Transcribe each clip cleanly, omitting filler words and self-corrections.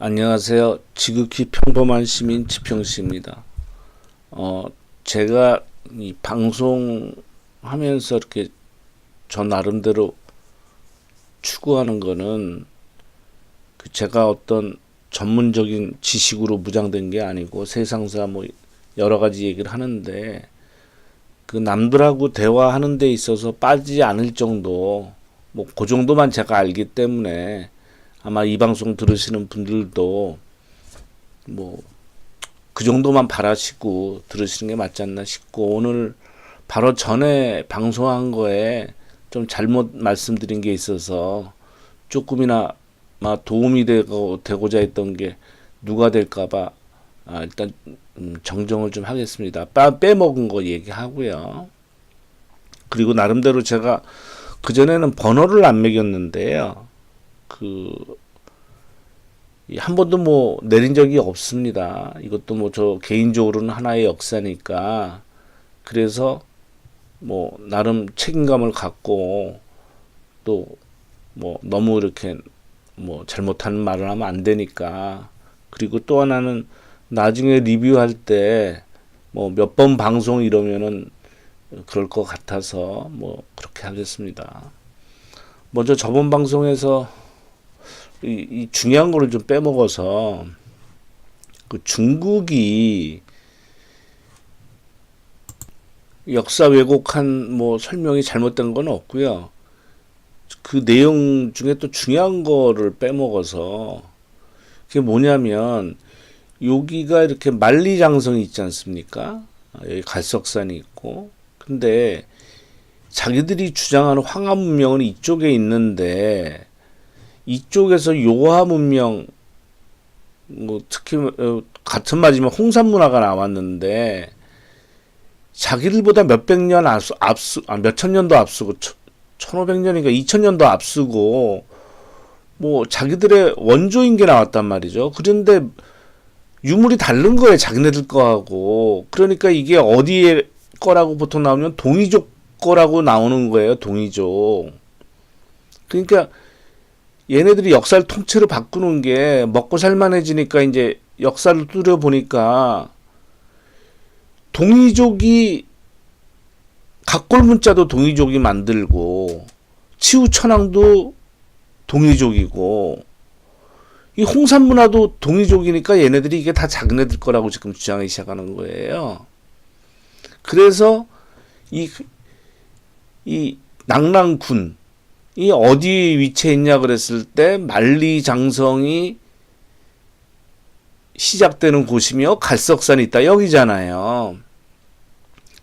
안녕하세요. 지극히 평범한 시민 지평씨입니다. 제가 이 방송하면서 이렇게 저 나름대로 추구하는 거는 제가 어떤 전문적인 지식으로 무장된 게 아니고 세상사 뭐 여러 가지 얘기를 하는데 그 남들하고 대화하는 데 있어서 빠지지 않을 정도 뭐 그 정도만 제가 알기 때문에 아마 이 방송 들으시는 분들도 뭐 그 정도만 바라시고 들으시는 게 맞지 않나 싶고, 오늘 바로 전에 방송한 거에 좀 잘못 말씀드린 게 있어서 조금이나 도움이 되고자 했던 게 누가 될까봐 일단 정정을 좀 하겠습니다. 빼먹은 거 얘기하고요. 그리고 나름대로 제가 그전에는 번호를 안 매겼는데요. 한 번도 뭐 내린 적이 없습니다. 이것도 뭐 저 개인적으로는 하나의 역사니까. 그래서 뭐 나름 책임감을 갖고 또 뭐 너무 이렇게 뭐 잘못하는 말을 하면 안 되니까. 그리고 또 하나는 나중에 리뷰할 때 뭐 몇 번 방송 이러면은 그럴 것 같아서 뭐 그렇게 하겠습니다. 먼저 저번 방송에서 이 중요한 거를 좀 빼먹어서 그 중국이 역사 왜곡한 뭐 설명이 잘못된 건 없고요. 그 내용 중에 또 중요한 거를 빼먹어서 그게 뭐냐면, 여기가 이렇게 만리장성이 있지 않습니까? 여기 갈석산이 있고. 근데 자기들이 주장하는 황하 문명은 이쪽에 있는데 이쪽에서 요하 문명, 뭐 특히 같은 말이지만 홍산 문화가 나왔는데 자기들보다 몇백 년 몇천 년도 앞서고 1500년인가 2000년도 앞서고 뭐 자기들의 원조인 게 나왔단 말이죠. 그런데 유물이 다른 거예요, 자기네들 거하고. 그러니까 이게 어디에 거라고 보통 나오면 동이족 거라고 나오는 거예요, 동이족. 그러니까 얘네들이 역사를 통째로 바꾸는 게 먹고 살만해지니까 이제 역사를 뚜려 보니까 동이족이 각골문자도 동이족이 만들고 치우천왕도 동이족이고 이 홍산문화도 동이족이니까 얘네들이 이게 다 자기네들 거라고 지금 주장하기 시작하는 거예요. 그래서 이 낙랑군 이 어디 위치해 있냐 그랬을 때 만리장성이 시작되는 곳이며 갈석산이 있다 여기잖아요.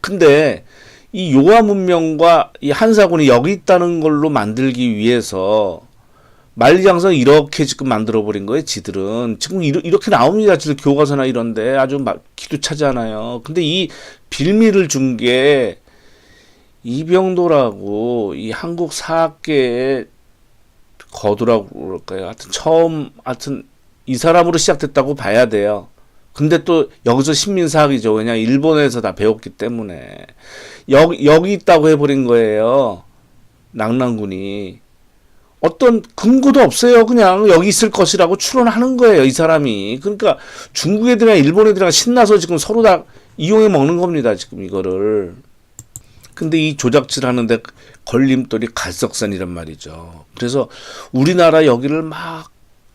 근데 이 요하 문명과 이 한사군이 여기 있다는 걸로 만들기 위해서 만리장성 이렇게 지금 만들어 버린 거예요. 지들은 지금 이렇게 나옵니다. 지들 교과서나 이런데 아주 기도차잖아요. 근데 이 빌미를 준 게 이병도라고 이 한국 사학계의 거두라고 그럴까요? 하여튼 이 사람으로 시작됐다고 봐야 돼요. 근데 또 여기서 신민사학이죠. 그냥 일본에서 다 배웠기 때문에 여기 있다고 해버린 거예요. 낙랑군이 어떤 근거도 없어요. 그냥 여기 있을 것이라고 추론하는 거예요, 이 사람이. 그러니까 중국 애들이랑 일본 애들이랑 신나서 지금 서로 다 이용해 먹는 겁니다, 지금 이거를. 근데 이 조작질 하는데 걸림돌이 갈석산이란 말이죠. 그래서 우리나라 여기를 막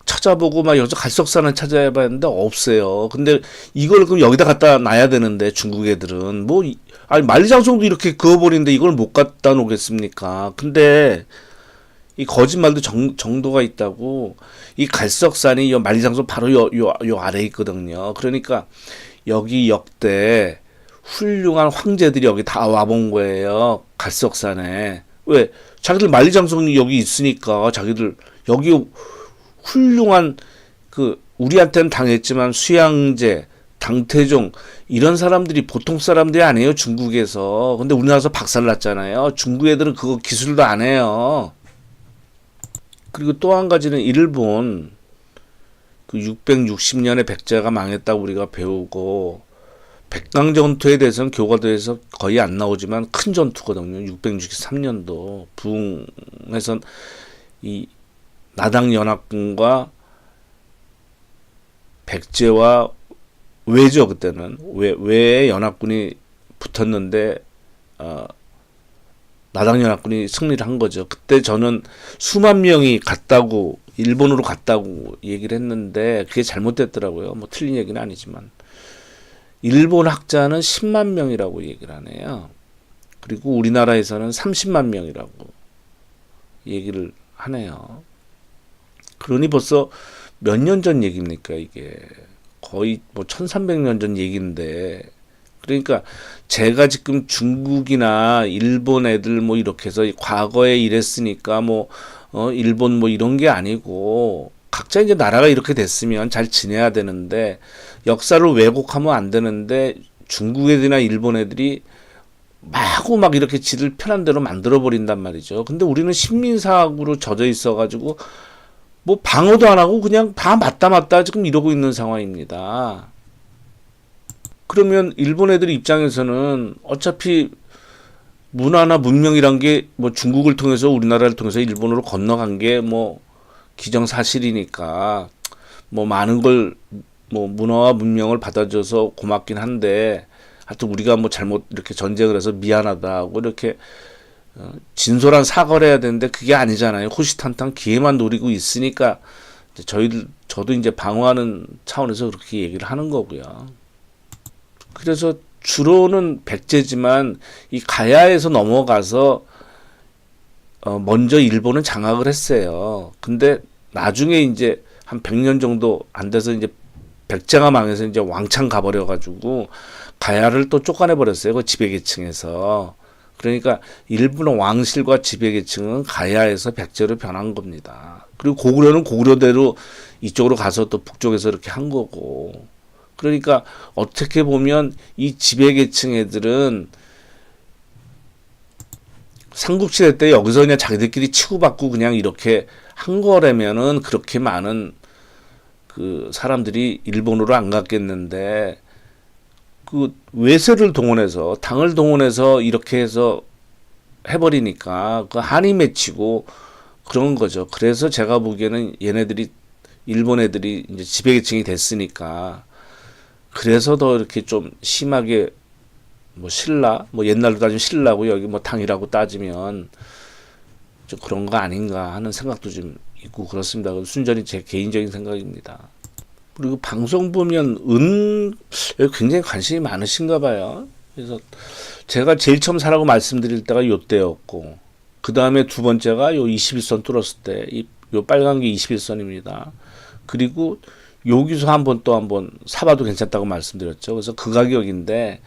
찾아보고 막 여기서 갈석산을 찾아봤는데 없어요. 근데 이걸 그럼 여기다 갖다 놔야 되는데 중국 애들은 아니 만리장성도 이렇게 그어버리는데 이걸 못 갖다 놓겠습니까? 근데 이 거짓말도 정도가 있다고. 이 갈석산이 요 만리장성 바로 요 아래에 있거든요. 그러니까 여기 역대 훌륭한 황제들이 여기 다 와본 거예요, 갈석산에. 왜? 자기들 만리장성이 여기 있으니까 자기들 여기 훌륭한 우리한테는 당했지만 수양제, 당태종 이런 사람들이 보통 사람들이 아니에요, 중국에서. 근데 우리나라에서 박살났잖아요. 중국 애들은 그거 기술도 안 해요. 그리고 또 한 가지는 일본 660년에 백제가 망했다고 우리가 배우고, 백강전투에 대해서는 교과서에서 거의 안 나오지만 큰 전투거든요. 663년도 부흥에서 이 나당 연합군과 백제와 왜죠 그때는 왜에 연합군이 붙었는데 나당 연합군이 승리를 한 거죠. 그때 저는 수만 명이 갔다고 일본으로 갔다고 얘기를 했는데 그게 잘못됐더라고요. 뭐 틀린 얘기는 아니지만 일본 학자는 10만 명이라고 얘기를 하네요. 그리고 우리나라에서는 30만 명이라고 얘기를 하네요. 그러니 벌써 몇 년 전 얘기입니까 이게. 거의 뭐 1300년 전 얘기인데 그러니까 제가 지금 중국이나 일본 애들 뭐 이렇게 해서 과거에 이랬으니까 뭐 일본 뭐 이런 게 아니고 각자 이제 나라가 이렇게 됐으면 잘 지내야 되는데 역사를 왜곡하면 안 되는데 중국 애들이나 일본 애들이 마구 막 이렇게 지들 편한 대로 만들어 버린단 말이죠. 근데 우리는 식민사학으로 젖어 있어 가지고 뭐 방어도 안 하고 그냥 다 맞다 지금 이러고 있는 상황입니다. 그러면 일본 애들 입장에서는 어차피 문화나 문명이란 게 뭐 중국을 통해서 우리나라를 통해서 일본으로 건너간 게 뭐 기정사실이니까 뭐 많은 걸 뭐 문화와 문명을 받아줘서 고맙긴 한데 하여튼 우리가 뭐 잘못 이렇게 전쟁을 해서 미안하다고 이렇게 진솔한 사과를 해야 되는데 그게 아니잖아요. 호시탄탄 기회만 노리고 있으니까 저도 이제 방어하는 차원에서 그렇게 얘기를 하는 거고요. 그래서 주로는 백제지만 이 가야에서 넘어가서 먼저 일본은 장악을 했어요. 근데 나중에 이제 한 100년 정도 안 돼서 이제 백제가 망해서 이제 왕창 가버려 가지고 가야를 또 쫓아내 버렸어요. 그 지배계층에서. 그러니까 일본 왕실과 지배계층은 가야에서 백제로 변한 겁니다. 그리고 고구려는 고구려대로 이쪽으로 가서 또 북쪽에서 이렇게 한 거고. 그러니까 어떻게 보면 이 지배계층 애들은 삼국시대 때 여기서 그냥 자기들끼리 치고받고 그냥 이렇게 한 거라면은 그렇게 많은 그 사람들이 일본으로 안 갔겠는데 그 외세를 동원해서 당을 동원해서 이렇게 해서 해버리니까 그 한이 맺히고 그런 거죠. 그래서 제가 보기에는 얘네들이 일본 애들이 이제 지배계층이 됐으니까 그래서 더 이렇게 좀 심하게 뭐 신라 뭐 옛날로 따지면 신라고 여기 뭐 당이라고 따지면 좀 그런 거 아닌가 하는 생각도 좀 있고 그렇습니다. 순전히 제 개인적인 생각입니다. 그리고 방송 보면 굉장히 관심이 많으신가 봐요. 그래서 제가 제일 처음 사라고 말씀드릴 때가 요때였고 그 다음에 두 번째가 요 21선 뚫었을 때 요 빨간 게 21선입니다. 그리고 여기서 한번 사봐도 괜찮다고 말씀드렸죠. 그래서 그 가격인데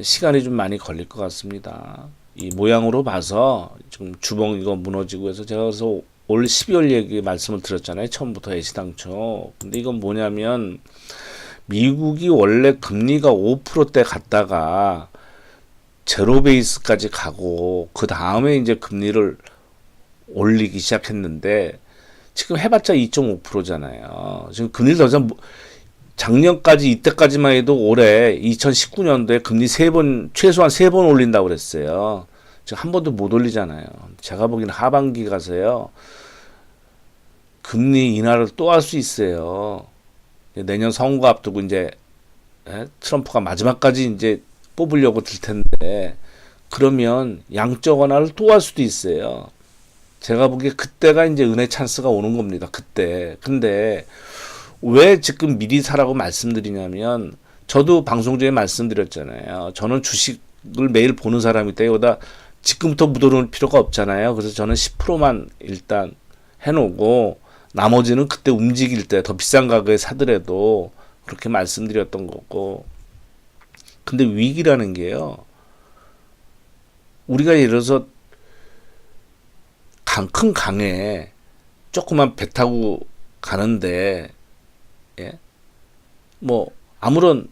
시간이 좀 많이 걸릴 것 같습니다. 이 모양으로 봐서 지금 주봉 이거 무너지고 해서 제가 그래서 올 12월 얘기 말씀을 드렸잖아요. 처음부터 애시당초. 근데 이건 뭐냐면 미국이 원래 금리가 5%대 갔다가 제로 베이스까지 가고 그 다음에 이제 금리를 올리기 시작했는데 지금 해봤자 2.5%잖아요. 지금 금리를 더 이상 작년까지 이때까지만 해도 올해 2019년도에 금리 최소한 3번 올린다고 그랬어요. 지금 한 번도 못 올리잖아요. 제가 보기에는 하반기 가서요. 금리 인하를 또 할 수 있어요. 내년 선거 앞두고 이제 트럼프가 마지막까지 이제 뽑으려고 들 텐데 그러면 양적 완화를 또 할 수도 있어요. 제가 보기에 그때가 이제 은혜 찬스가 오는 겁니다. 그때. 근데 왜 지금 미리 사라고 말씀드리냐면 저도 방송 중에 말씀드렸잖아요. 저는 주식을 매일 보는 사람이 때보다 지금부터 묻어놓을 필요가 없잖아요. 그래서 저는 10%만 일단 해놓고 나머지는 그때 움직일 때 더 비싼 가격에 사더라도 그렇게 말씀드렸던 거고. 근데 위기라는 게요. 우리가 예를 들어서 큰 강에 조그만 배 타고 가는데 뭐 아무런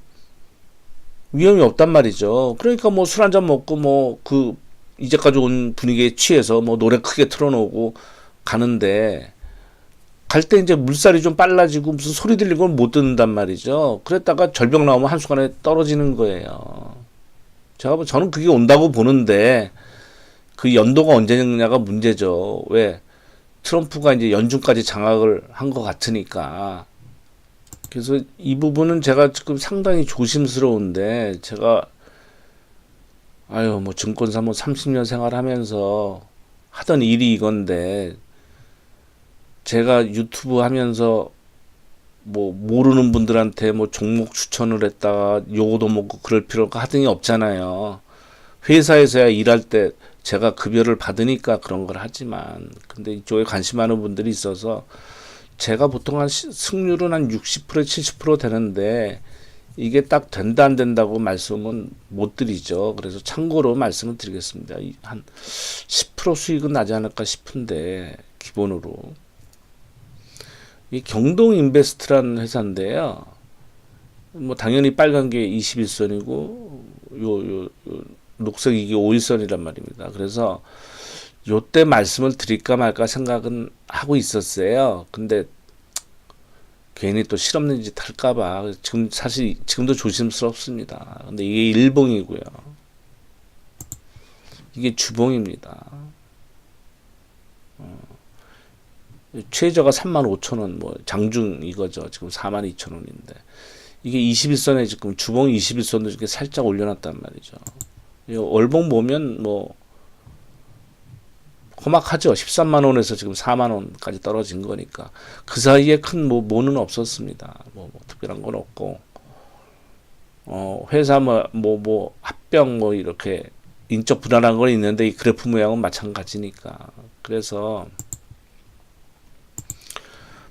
위험이 없단 말이죠. 그러니까 뭐 술 한잔 먹고 뭐 그 이제까지 온 분위기에 취해서 뭐 노래 크게 틀어놓고 가는데 갈 때 이제 물살이 좀 빨라지고 무슨 소리 들리는 걸 못 듣는단 말이죠. 그랬다가 절벽 나오면 한순간에 떨어지는 거예요. 저는 그게 온다고 보는데 그 연도가 언제냐가 문제죠. 왜 트럼프가 이제 연중까지 장악을 한 것 같으니까 그래서 이 부분은 제가 지금 상당히 조심스러운데, 제가 아유 뭐 증권사 뭐 30년 생활하면서 하던 일이 이건데, 제가 유튜브 하면서 뭐 모르는 분들한테 뭐 종목 추천을 했다가 요거도 먹고 그럴 필요가 하등이 없잖아요. 회사에서야 일할 때 제가 급여를 받으니까 그런 걸 하지만, 근데 이쪽에 관심 많은 분들이 있어서 제가 보통 한 승률은 한 60% 70% 되는데, 이게 딱 된다 안 된다고 말씀은 못 드리죠. 그래서 참고로 말씀을 드리겠습니다. 한 10% 수익은 나지 않을까 싶은데, 기본으로. 이 경동 인베스트라는 회사인데요. 뭐 당연히 빨간 게 21선이고 요 녹색 이게 5일선이란 말입니다. 그래서 요때 말씀을 드릴까 말까 생각은 하고 있었어요. 근데 괜히 또 실없는 짓 할까봐 지금 사실 지금도 조심스럽습니다. 근데 이게 일봉이고요. 이게 주봉입니다. 최저가 35,000원, 뭐 장중 이거죠. 지금 42,000원인데 이게 21선에 지금 주봉 21선도 이렇게 살짝 올려놨단 말이죠. 월봉 보면 뭐 험악하죠. 13만 원에서 지금 4만 원까지 떨어진 거니까 그 사이에 큰 뭐는 없었습니다. 뭐 특별한 건 없고, 회사 뭐 합병 뭐 이렇게 인적 불안한 건 있는데 이 그래프 모양은 마찬가지니까. 그래서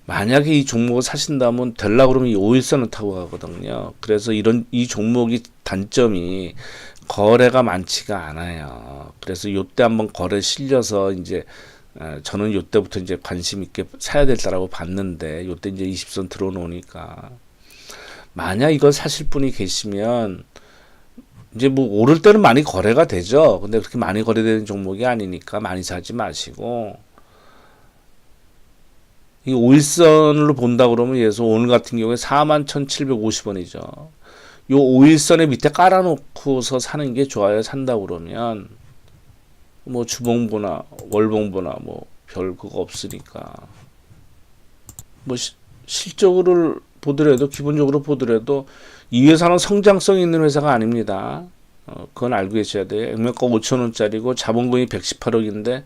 만약에 이 종목을 사신다면 되려고 그러면 이 5일선을 타고 가거든요. 그래서 이 종목이 단점이 거래가 많지가 않아요. 그래서 요때 한번 거래 실려서 이제 저는 요때부터 이제 관심 있게 사야 될다라고 봤는데, 요때 이제 20선 들어놓으니까 만약 이걸 사실 분이 계시면 이제 뭐 오를 때는 많이 거래가 되죠. 근데 그렇게 많이 거래되는 종목이 아니니까 많이 사지 마시고, 이 5일선으로 본다 그러면 예서 오늘 같은 경우에 41,750원이죠. 요 5일선의 밑에 깔아놓고서 사는 게 좋아요. 산다 그러면 뭐 주봉보나 월봉보나 뭐 별 그거 없으니까, 뭐 실적으로 보더라도 기본적으로 보더라도 이 회사는 성장성 있는 회사가 아닙니다. 그건 알고 계셔야 돼요. 액면가 5천원짜리고 자본금이 118억인데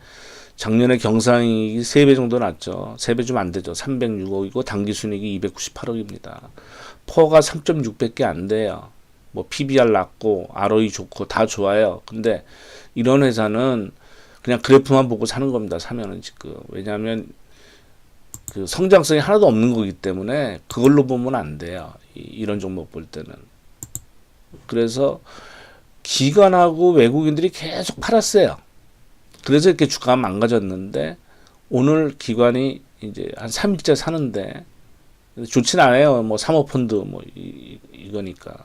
작년에 경상이익이 3배 정도 났죠. 3배 좀 안 되죠. 306억이고 당기순이익이 298억입니다. 퍼가 3.6밖에 안 돼요. 뭐 PBR 낮고 ROE 좋고 다 좋아요. 근데 이런 회사는 그냥 그래프만 보고 사는 겁니다. 사면은 지금. 왜냐하면 그 성장성이 하나도 없는 거기 때문에 그걸로 보면 안 돼요. 이런 종목 볼 때는. 그래서 기관하고 외국인들이 계속 팔았어요. 그래서 이렇게 주가가 망가졌는데, 오늘 기관이 이제 한 3일째 사는데 좋진 않아요. 뭐 사모펀드 뭐 이거니까.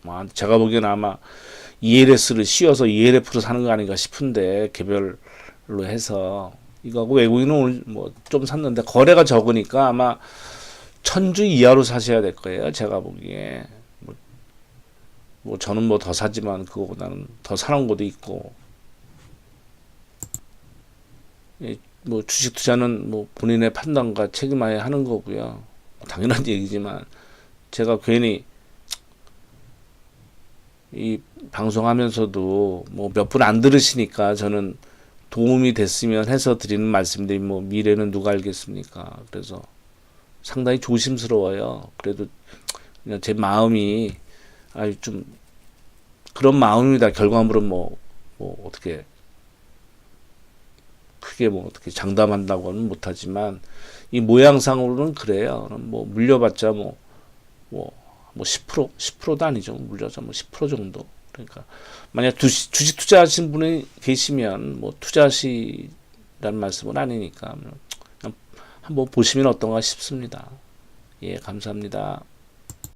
뭐 제가 보기에는 아마 ELS를 씌워서 ELF로 사는 거 아닌가 싶은데, 개별로 해서 이거하고 외국인은 오늘 뭐 좀 샀는데 거래가 적으니까 아마 1,000주 이하로 사셔야 될 거예요. 제가 보기에. 뭐 저는 뭐 더 사지만 그거보다는 더 사놓은 것도 있고. 뭐 주식 투자는 뭐 본인의 판단과 책임하에 하는 거고요. 당연한 얘기지만 제가 괜히 이 방송하면서도 뭐 몇 분 안 들으시니까 저는 도움이 됐으면 해서 드리는 말씀인데, 뭐 미래는 누가 알겠습니까? 그래서 상당히 조심스러워요. 그래도 그냥 제 마음이 아주 좀 그런 마음입니다. 결과물은 뭐 어떻게 크게 뭐 어떻게 장담한다고는 못하지만 이 모양상으로는 그래요. 뭐 물려봤자 뭐 10%도 아니죠. 물려서 뭐 10% 정도. 그러니까 만약 주식 투자하신 분이 계시면 뭐 투자시라는 말씀은 아니니까 그냥 한번 보시면 어떤가 싶습니다. 예, 감사합니다.